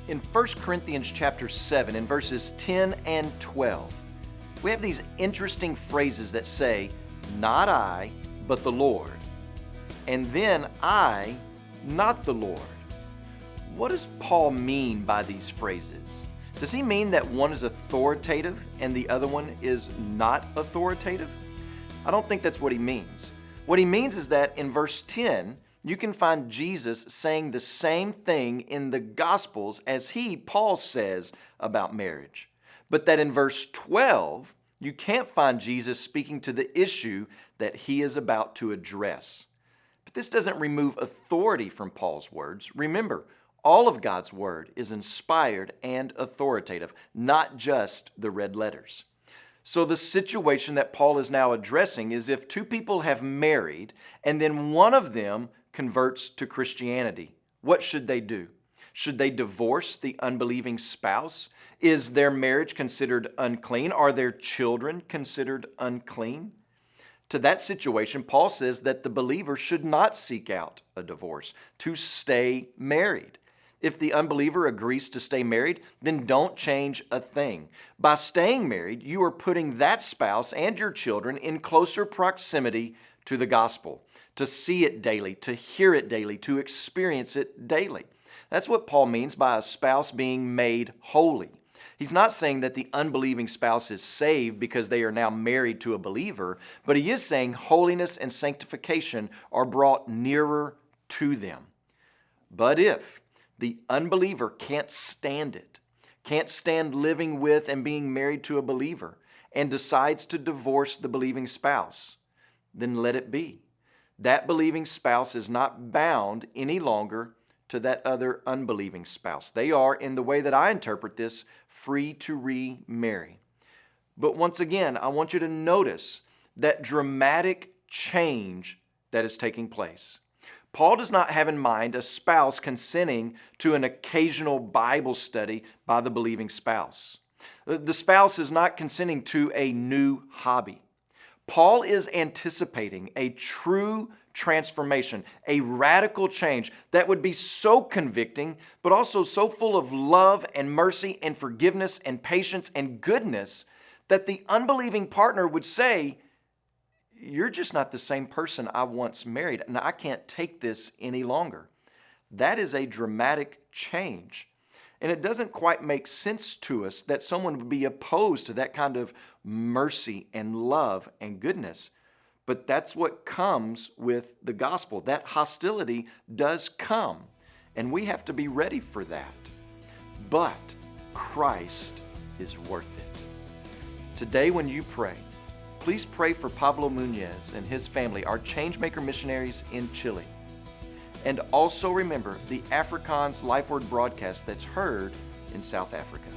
In 1 Corinthians chapter 7, in verses 10 and 12, we have these interesting phrases that say, "Not I, but the Lord," and then "I, not the Lord." What does Paul mean by these phrases? Does he mean that one is authoritative and the other one is not authoritative? I don't think that's what he means. What he means is that in verse 10, you can find Jesus saying the same thing in the Gospels as Paul says about marriage. But that in verse 12, you can't find Jesus speaking to the issue that he is about to address. But this doesn't remove authority from Paul's words. Remember, all of God's word is inspired and authoritative, not just the red letters. So the situation that Paul is now addressing is if two people have married and then one of them converts to Christianity, what should they do? Should they divorce the unbelieving spouse? Is their marriage considered unclean? Are their children considered unclean? To that situation, Paul says that the believer should not seek out a divorce, to stay married. If the unbeliever agrees to stay married, then don't change a thing. By staying married, you are putting that spouse and your children in closer proximity to the gospel, to see it daily, to hear it daily, to experience it daily. That's what Paul means by a spouse being made holy. He's not saying that the unbelieving spouse is saved because they are now married to a believer, but he is saying holiness and sanctification are brought nearer to them. But if the unbeliever can't stand it, can't stand living with and being married to a believer, and decides to divorce the believing spouse, then let it be. That believing spouse is not bound any longer to that other unbelieving spouse. They are, in the way that I interpret this, free to remarry. But once again, I want you to notice that dramatic change that is taking place. Paul does not have in mind a spouse consenting to an occasional Bible study by the believing spouse. The spouse is not consenting to a new hobby. Paul is anticipating a true transformation, a radical change that would be so convicting, but also so full of love and mercy and forgiveness and patience and goodness that the unbelieving partner would say, "You're just not the same person I once married, and I can't take this any longer." That is a dramatic change. And it doesn't quite make sense to us that someone would be opposed to that kind of mercy and love and goodness. But that's what comes with the gospel. That hostility does come, and we have to be ready for that. But Christ is worth it. Today when you pray, please pray for Pablo Muñez and his family, our Changemaker missionaries in Chile. And also remember the Afrikaans Lifeword broadcast that's heard in South Africa.